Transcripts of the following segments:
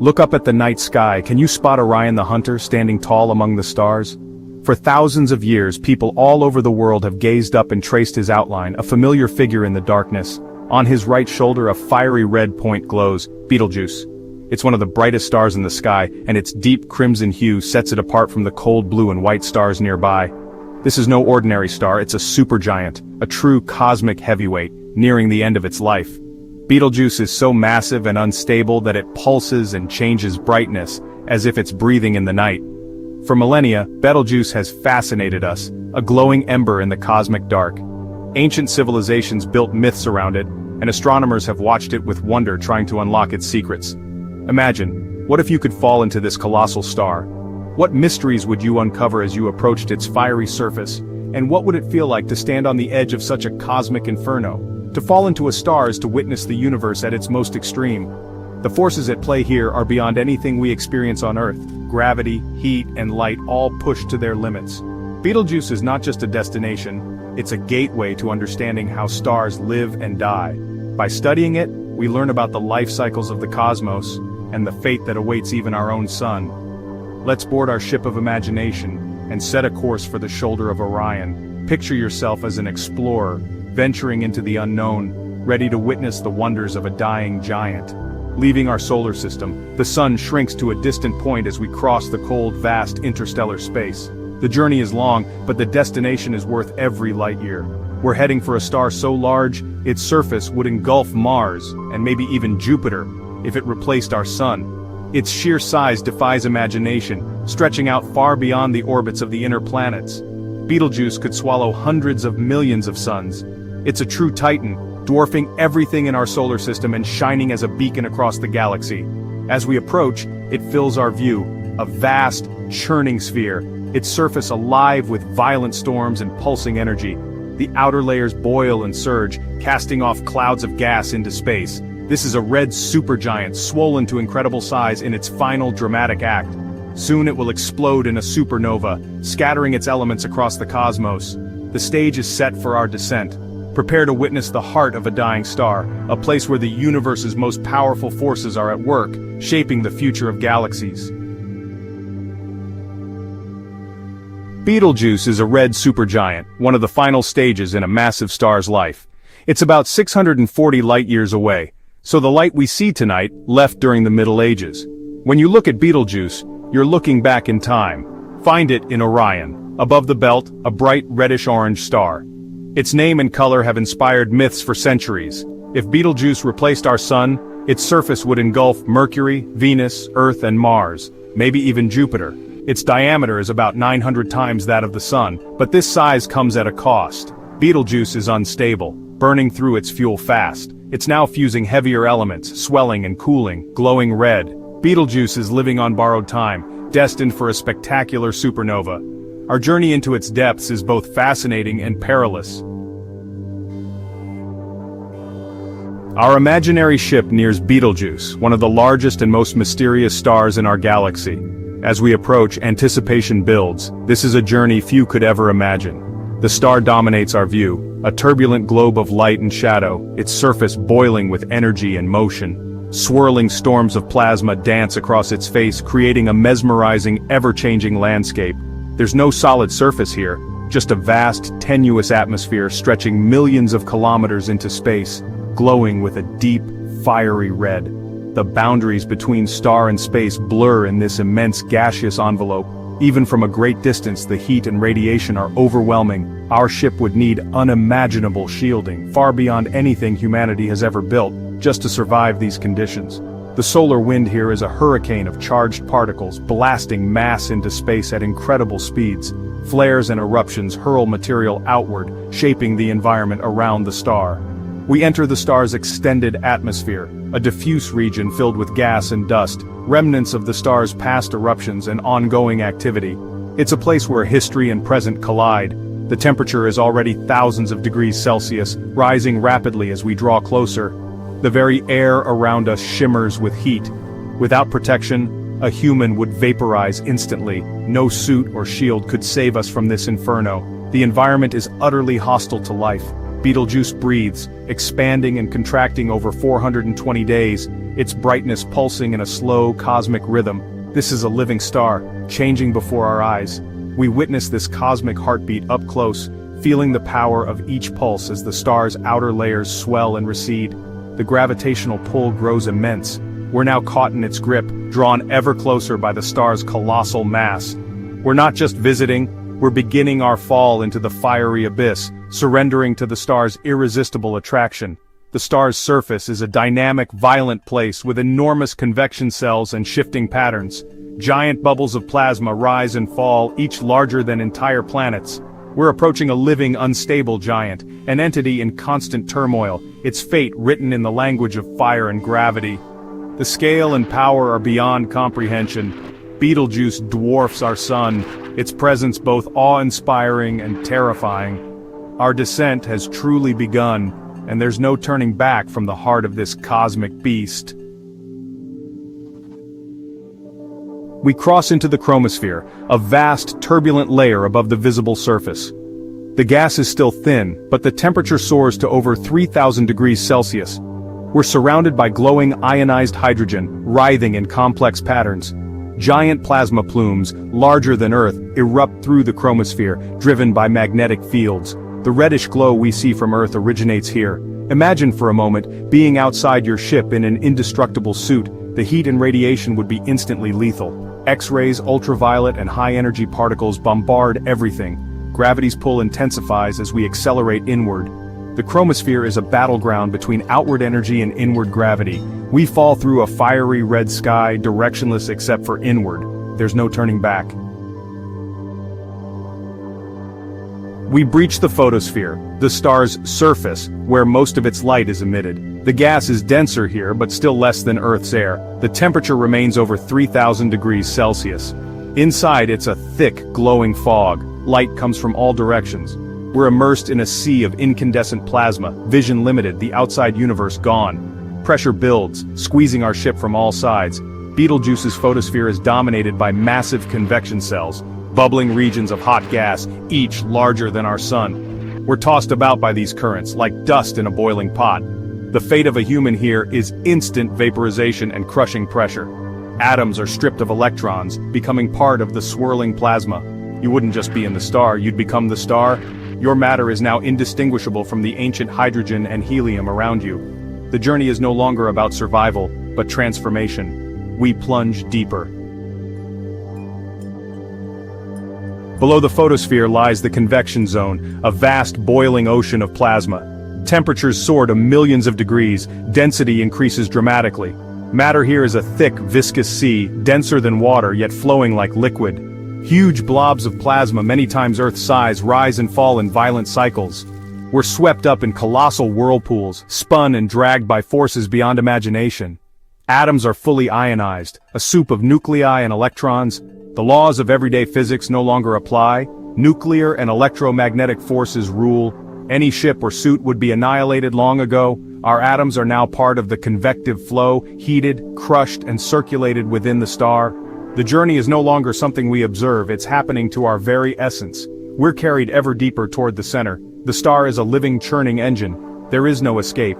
Look up at the night sky. Can you spot Orion the Hunter standing tall among the stars? For thousands of years, people all over the world have gazed up and traced his outline, a familiar figure in the darkness. On his right shoulder, a fiery red point glows, Betelgeuse. It's one of the brightest stars in the sky, and its deep crimson hue sets it apart from the cold blue and white stars nearby. This is no ordinary star, it's a supergiant, a true cosmic heavyweight, nearing the end of its life. Betelgeuse is so massive and unstable that it pulses and changes brightness, as if it's breathing in the night. For millennia, Betelgeuse has fascinated us, a glowing ember in the cosmic dark. Ancient civilizations built myths around it, and astronomers have watched it with wonder trying to unlock its secrets. Imagine, what if you could fall into this colossal star? What mysteries would you uncover as you approached its fiery surface, and what would it feel like to stand on the edge of such a cosmic inferno? To fall into a star is to witness the universe at its most extreme. The forces at play here are beyond anything we experience on Earth. Gravity, heat, and light all pushed to their limits. Betelgeuse is not just a destination, it's a gateway to understanding how stars live and die. By studying it, we learn about the life cycles of the cosmos, and the fate that awaits even our own sun. Let's board our ship of imagination, and set a course for the shoulder of Orion. Picture yourself as an explorer, venturing into the unknown, ready to witness the wonders of a dying giant. Leaving our solar system, the sun shrinks to a distant point as we cross the cold, vast interstellar space. The journey is long, but the destination is worth every light year. We're heading for a star so large, its surface would engulf Mars, and maybe even Jupiter, if it replaced our sun. Its sheer size defies imagination, stretching out far beyond the orbits of the inner planets. Betelgeuse could swallow hundreds of millions of suns. It's a true titan, dwarfing everything in our solar system and shining as a beacon across the galaxy. As we approach, it fills our view, a vast, churning sphere, its surface alive with violent storms and pulsing energy. The outer layers boil and surge, casting off clouds of gas into space. This is a red supergiant swollen to incredible size in its final dramatic act. Soon it will explode in a supernova, scattering its elements across the cosmos. The stage is set for our descent. Prepare to witness the heart of a dying star, a place where the universe's most powerful forces are at work, shaping the future of galaxies. Betelgeuse is a red supergiant, one of the final stages in a massive star's life. It's about 640 light-years away, so the light we see tonight left during the Middle Ages. When you look at Betelgeuse, you're looking back in time. Find it in Orion, above the belt, a bright reddish-orange star. Its name and color have inspired myths for centuries. If Betelgeuse replaced our sun, its surface would engulf Mercury, Venus, Earth, and Mars, maybe even Jupiter. Its diameter is about 900 times that of the sun, but this size comes at a cost. Betelgeuse is unstable, burning through its fuel fast. It's now fusing heavier elements, swelling and cooling, glowing red. Betelgeuse is living on borrowed time, destined for a spectacular supernova. Our journey into its depths is both fascinating and perilous. Our imaginary ship nears Betelgeuse, one of the largest and most mysterious stars in our galaxy. As we approach, anticipation builds. This is a journey few could ever imagine. The star dominates our view, a turbulent globe of light and shadow, its surface boiling with energy and motion. Swirling storms of plasma dance across its face, creating a mesmerizing, ever-changing landscape. There's no solid surface here, just a vast, tenuous atmosphere stretching millions of kilometers into space, glowing with a deep, fiery red. The boundaries between star and space blur in this immense gaseous envelope. Even from a great distance, the heat and radiation are overwhelming. Our ship would need unimaginable shielding, far beyond anything humanity has ever built, just to survive these conditions. The solar wind here is a hurricane of charged particles, blasting mass into space at incredible speeds. Flares and eruptions hurl material outward, shaping the environment around the star. We enter the star's extended atmosphere, a diffuse region filled with gas and dust, remnants of the star's past eruptions and ongoing activity. It's a place where history and present collide. The temperature is already thousands of degrees Celsius, rising rapidly as we draw closer. The very air around us shimmers with heat. Without protection, a human would vaporize instantly. No suit or shield could save us from this inferno. The environment is utterly hostile to life. Betelgeuse breathes, expanding and contracting over 420 days, its brightness pulsing in a slow cosmic rhythm. This is a living star, changing before our eyes. We witness this cosmic heartbeat up close, feeling the power of each pulse as the star's outer layers swell and recede. The gravitational pull grows immense. We're now caught in its grip, drawn ever closer by the star's colossal mass. We're not just visiting, we're beginning our fall into the fiery abyss, surrendering to the star's irresistible attraction. The star's surface is a dynamic, violent place with enormous convection cells and shifting patterns. Giant bubbles of plasma rise and fall, each larger than entire planets. We're approaching a living, unstable giant, an entity in constant turmoil, its fate written in the language of fire and gravity. The scale and power are beyond comprehension. Betelgeuse dwarfs our sun, its presence both awe-inspiring and terrifying. Our descent has truly begun, and there's no turning back from the heart of this cosmic beast. We cross into the chromosphere, a vast, turbulent layer above the visible surface. The gas is still thin, but the temperature soars to over 3,000 degrees Celsius. We're surrounded by glowing ionized hydrogen, writhing in complex patterns. Giant plasma plumes, larger than Earth, erupt through the chromosphere, driven by magnetic fields. The reddish glow we see from Earth originates here. Imagine for a moment, being outside your ship in an indestructible suit. The heat and radiation would be instantly lethal. X-rays, ultraviolet, and high-energy particles bombard everything. Gravity's pull intensifies as we accelerate inward. The chromosphere is a battleground between outward energy and inward gravity. We fall through a fiery red sky, directionless except for inward. There's no turning back. We breach the photosphere, the star's surface, where most of its light is emitted. The gas is denser here, but still less than Earth's air. The temperature remains over 3,000 degrees Celsius. Inside, it's a thick, glowing fog. Light comes from all directions. We're immersed in a sea of incandescent plasma, vision limited, the outside universe gone. Pressure builds, squeezing our ship from all sides. Betelgeuse's photosphere is dominated by massive convection cells, bubbling regions of hot gas, each larger than our sun. We're tossed about by these currents, like dust in a boiling pot. The fate of a human here is instant vaporization and crushing pressure. Atoms are stripped of electrons, becoming part of the swirling plasma. You wouldn't just be in the star, you'd become the star. Your matter is now indistinguishable from the ancient hydrogen and helium around you. The journey is no longer about survival, but transformation. We plunge deeper. Below the photosphere lies the convection zone, a vast boiling ocean of plasma. Temperatures soar to millions of degrees, density increases dramatically. Matter here is a thick, viscous sea, denser than water yet flowing like liquid. Huge blobs of plasma many times Earth's size rise and fall in violent cycles. We're swept up in colossal whirlpools, spun and dragged by forces beyond imagination. Atoms are fully ionized, a soup of nuclei and electrons. The laws of everyday physics no longer apply. Nuclear and electromagnetic forces rule. Any ship or suit would be annihilated long ago. Our atoms are now part of the convective flow, heated, crushed, and circulated within the star. The journey is no longer something we observe, it's happening to our very essence. We're carried ever deeper toward the center. The star is a living, churning engine. There is no escape.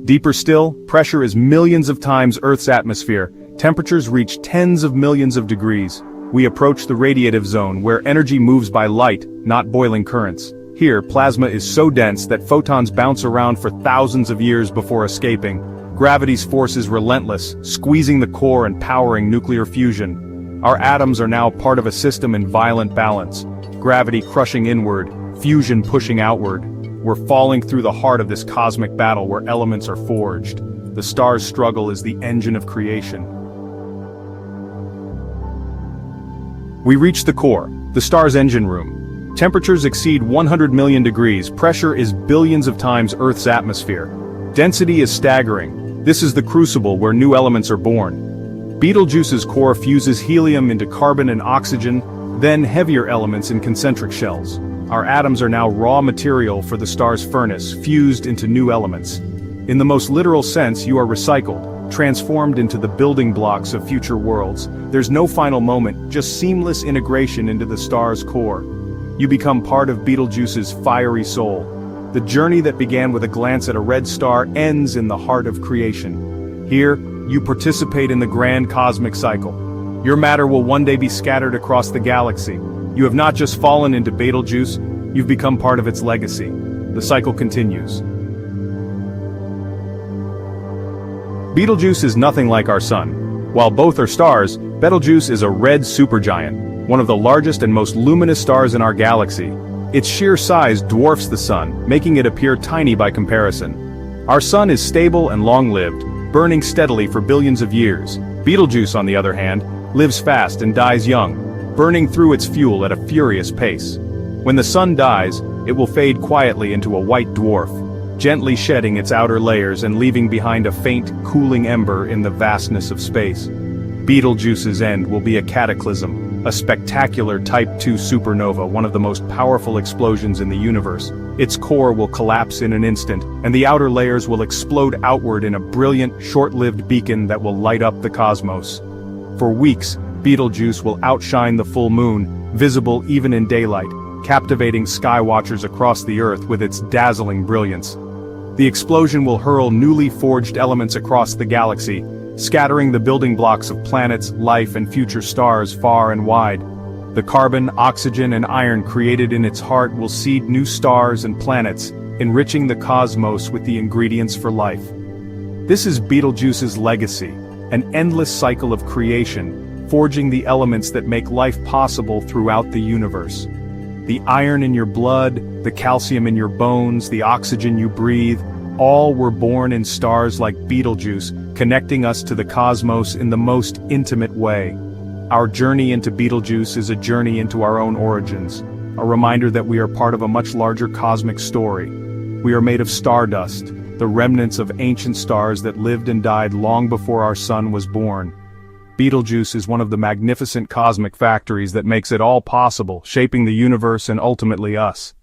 Deeper still, pressure is millions of times Earth's atmosphere. Temperatures reach tens of millions of degrees. We approach the radiative zone, where energy moves by light, not boiling currents. Here, plasma is so dense that photons bounce around for thousands of years before escaping. Gravity's force is relentless, squeezing the core and powering nuclear fusion. Our atoms are now part of a system in violent balance. Gravity crushing inward, fusion pushing outward. We're falling through the heart of this cosmic battle where elements are forged. The star's struggle is the engine of creation. We reach the core, the star's engine room. Temperatures exceed 100 million degrees, pressure is billions of times Earth's atmosphere. Density is staggering. This is the crucible where new elements are born. Betelgeuse's core fuses helium into carbon and oxygen, then heavier elements in concentric shells. Our atoms are now raw material for the star's furnace, fused into new elements. In the most literal sense, you are recycled, transformed into the building blocks of future worlds. There's no final moment, just seamless integration into the star's core. You become part of Betelgeuse's fiery soul. The journey that began with a glance at a red star ends in the heart of creation. Here, you participate in the grand cosmic cycle. Your matter will one day be scattered across the galaxy. You have not just fallen into Betelgeuse, you've become part of its legacy. The cycle continues. Betelgeuse is nothing like our sun. While both are stars, Betelgeuse is a red supergiant, one of the largest and most luminous stars in our galaxy. Its sheer size dwarfs the sun, making it appear tiny by comparison. Our sun is stable and long-lived, burning steadily for billions of years. Betelgeuse, on the other hand, lives fast and dies young, burning through its fuel at a furious pace. When the sun dies, it will fade quietly into a white dwarf, gently shedding its outer layers and leaving behind a faint, cooling ember in the vastness of space. Betelgeuse's end will be a cataclysm, a spectacular Type II supernova, one of the most powerful explosions in the universe. Its core will collapse in an instant, and the outer layers will explode outward in a brilliant, short-lived beacon that will light up the cosmos. For weeks, Betelgeuse will outshine the full moon, visible even in daylight, captivating skywatchers across the Earth with its dazzling brilliance. The explosion will hurl newly forged elements across the galaxy, scattering the building blocks of planets, life, and future stars far and wide. The carbon, oxygen, and iron created in its heart will seed new stars and planets, enriching the cosmos with the ingredients for life. This is Betelgeuse's legacy, an endless cycle of creation, forging the elements that make life possible throughout the universe. The iron in your blood, the calcium in your bones, the oxygen you breathe, all were born in stars like Betelgeuse, connecting us to the cosmos in the most intimate way. Our journey into Betelgeuse is a journey into our own origins, a reminder that we are part of a much larger cosmic story. We are made of stardust, the remnants of ancient stars that lived and died long before our sun was born. Betelgeuse is one of the magnificent cosmic factories that makes it all possible, shaping the universe and ultimately us.